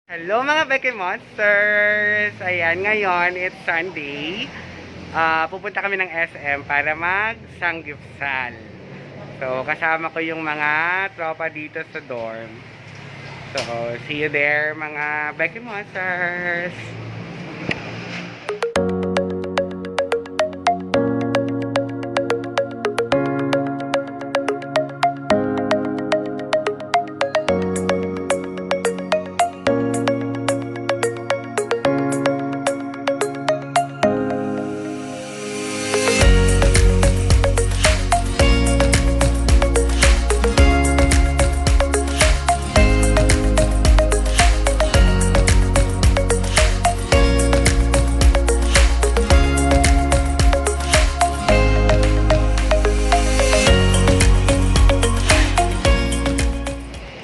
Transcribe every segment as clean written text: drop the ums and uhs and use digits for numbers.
Hello mga Bekimonsters! Ayan, ngayon, it's Sunday. Pupunta kami ng SM para mag-Samgyupsal. So, kasama ko yung mga tropa dito sa dorm. So, see you there mga Bekimonsters!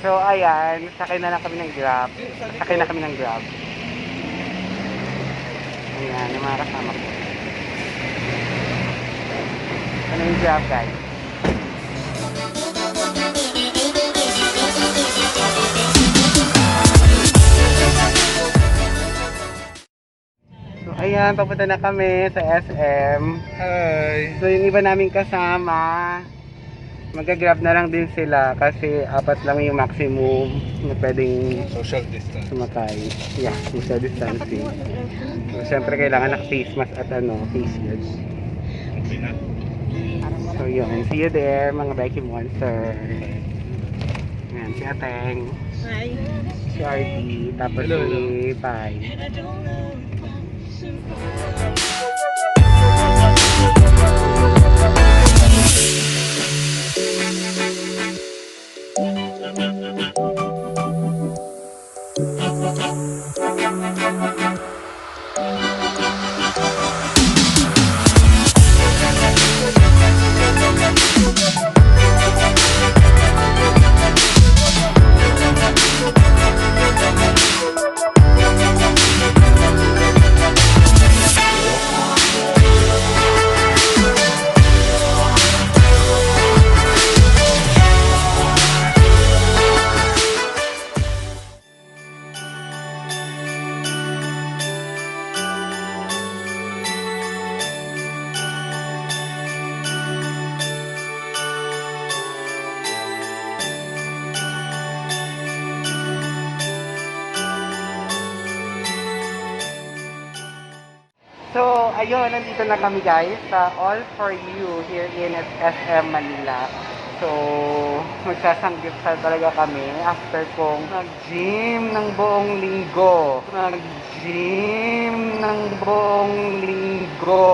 So, ayan, sakay na lang kami ng Grab. Sakay na kami ng Grab. Ayan, yung mga kasama ko. Ano yung Grab, guys? So, ayan, papunta na kami sa SM. Hi! So, yung iba naming kasama, mag-grab na lang din sila kasi apat lang yung maximum na pwedeng Social distance. sumakay. Yeah, social distancing. So, syempre kailangan naka-face mask at face shield. Okay na. So, yun. See you there, mga Becky Monster. Ayan, si Ateng. Hi. Si RD. Tapos Hello, si Pai. So, ayun, nandito na kami guys sa All For You here in SM Manila. So, magsasanggipsal talaga kami after kong nag-gym ng buong linggo. Nag-gym ng buong linggo.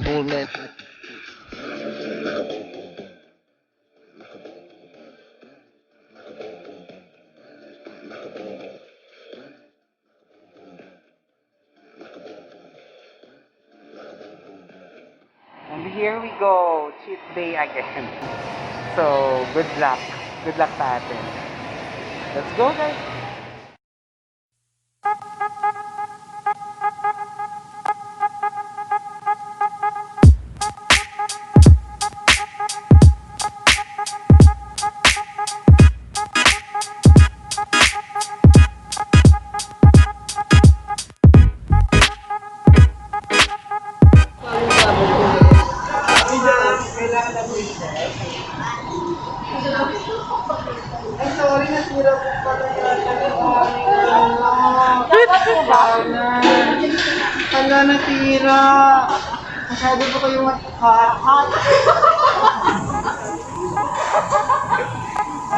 Movement. And here we go, cheat day again. So, good luck. Good luck sa atin. Let's go guys! Masyado po kayong hot.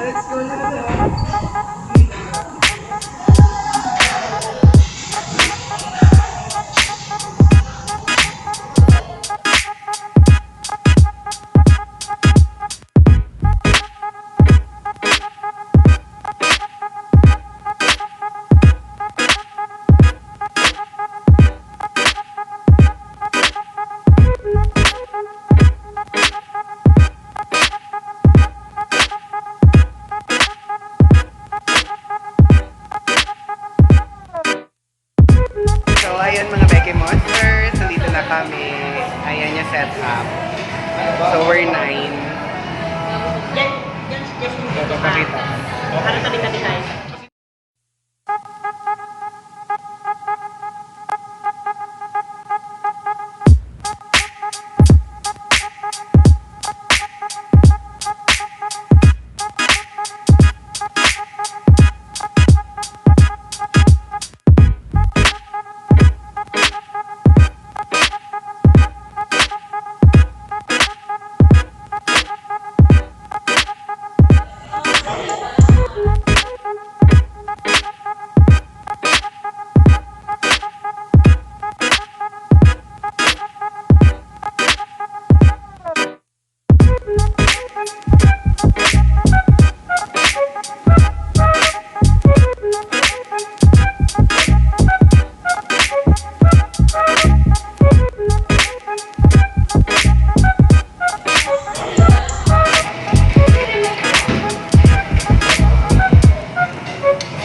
Let's go na ito. So, ayan mga Bekimon, nandito na kami. Ayan yung setup. So, we're 9. Papakita. Para tabi-tabi tayo.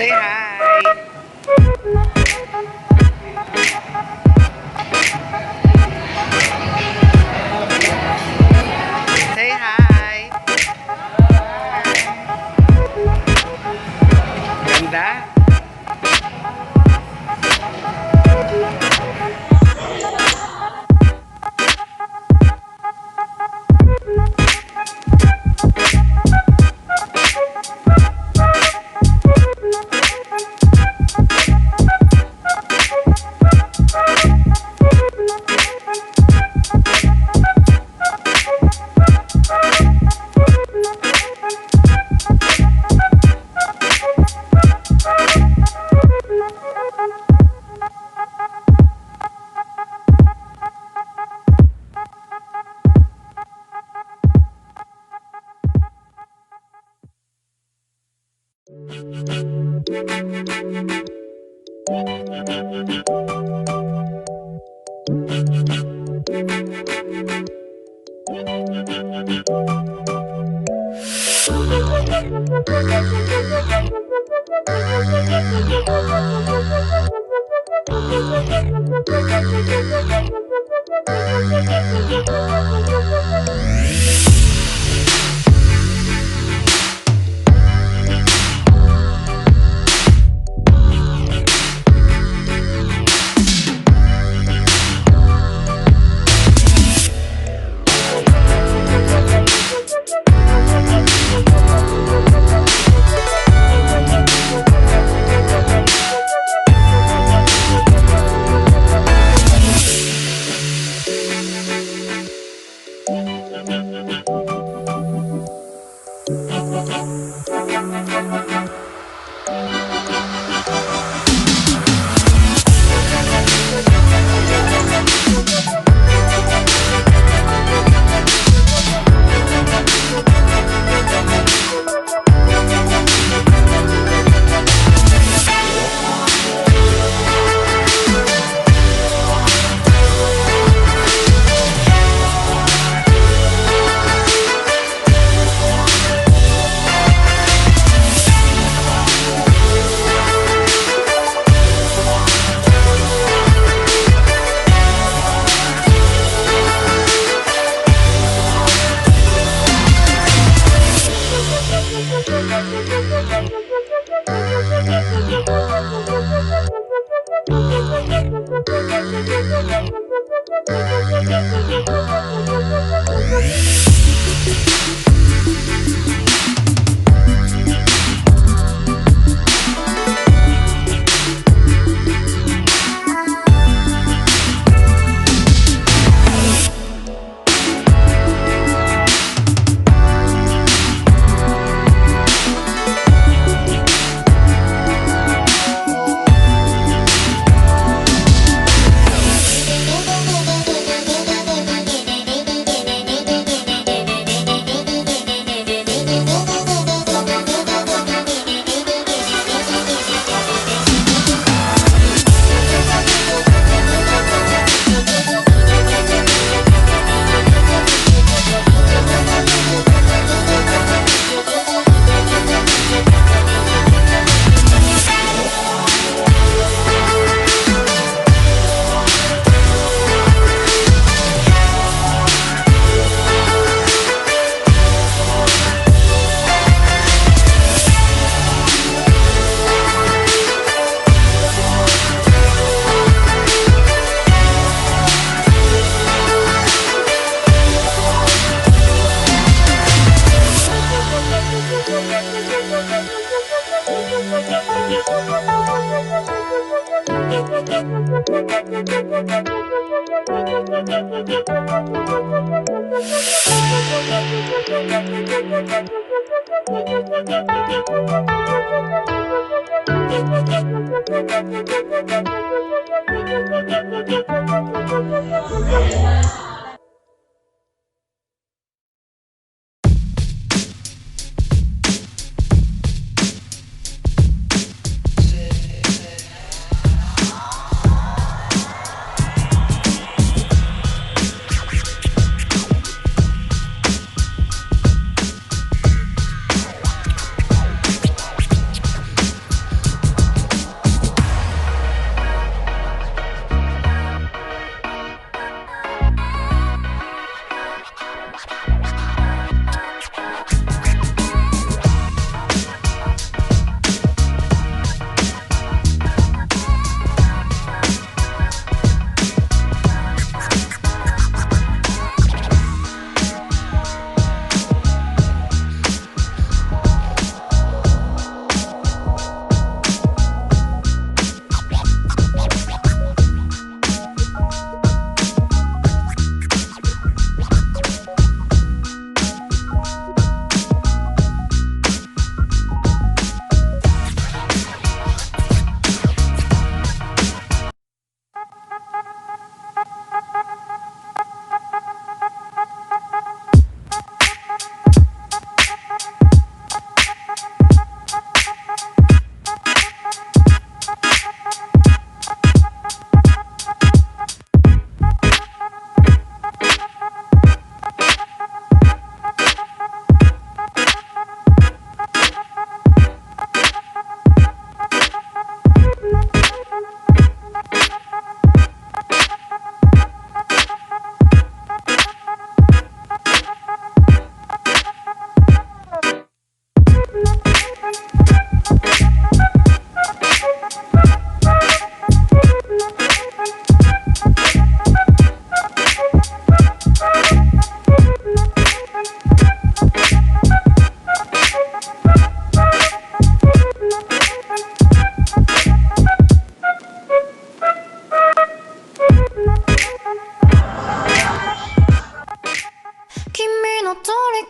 Say hi! Say hi! Ganda!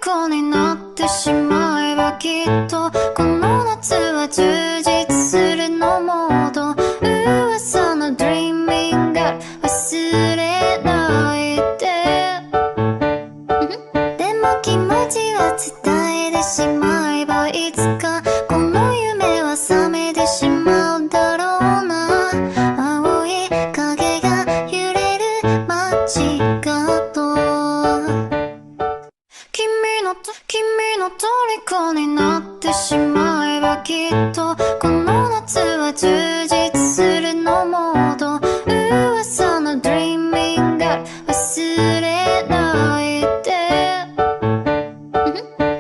虜になってしまえばきっとこの夏は充実するのモード噂の Dreaming が忘れないででも気持ちは伝えてしまえばいつかこの夢は覚めてしまうだろうな青い影が揺れる街角君の虜になってしまえばきっとこの夏は充実するのモード噂の Dreaming が忘れないで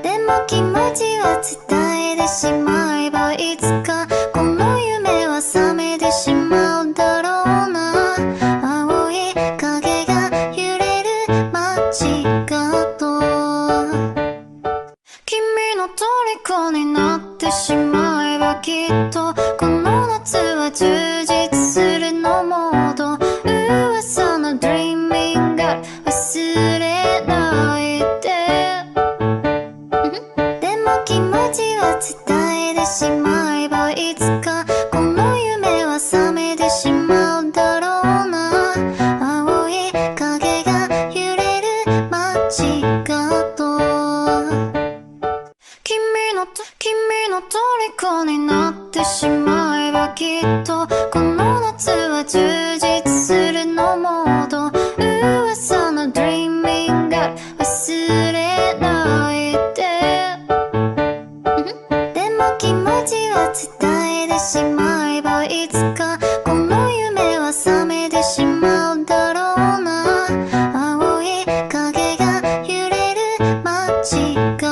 でも気持ちは伝えてしまえばいつかこの夢は覚めてしまうだろうな青い影が揺れる街角君の虜になってしまえばきっとこの夏は充実するのモード噂の Dreaming が忘れないででも気持ちは伝えてしまえばいつかこの夢は覚めてしまうだろうな青い影が揺れる街角君の虜になってしまえばきっとこの夏は充実するのモード噂の Dreaming が忘れないででも気持ちは伝えてしまえばいつかこの夢は覚めてしまうだろうな青い影が揺れる街角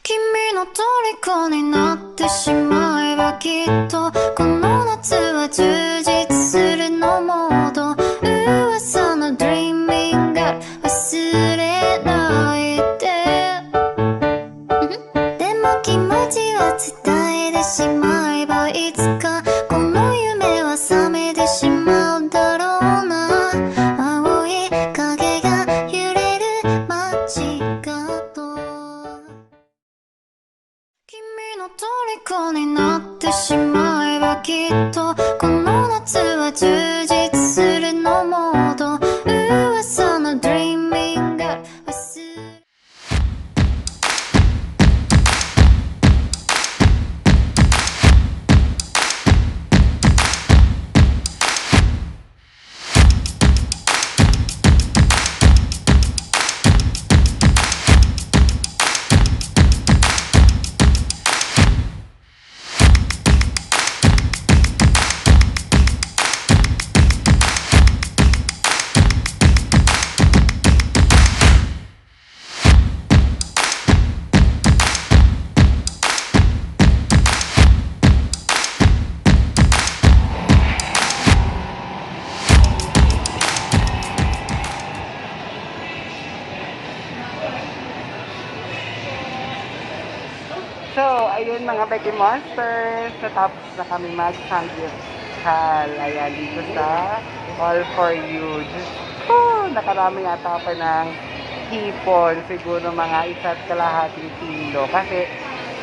君の虜になってしまえばきっとこの夏は充実するのモード噂の Dreaming が忘れないででも気持ちは伝えてしまえばいつかこの夢は覚めてしまうだろうな青い影がとこの夏は充実するのモード噂のドリーミング忘れSo, ayun mga Bekimonsters, natapos na kami mag-Samgyupsal. Ayan, dito sa All For You. Diyos ko, nakarami yata pa ng hipon. Siguro mga 1.5 kilo. Kasi,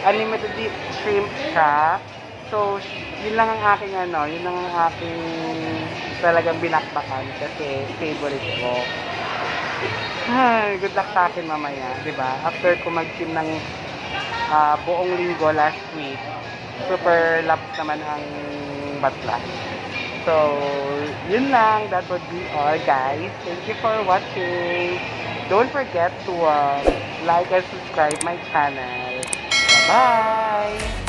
unlimited shrimp siya. So, yun lang ang aking yun lang ang aking talagang binakbakan. Kasi, favorite ko. Ay, good luck sa akin mamaya, 'di ba? After ko mag-gym ng buong linggo last week, super laps naman ang batla. So, yun lang. That would be all, guys. Thank you for watching. Don't forget to like and subscribe my channel. Bye-bye!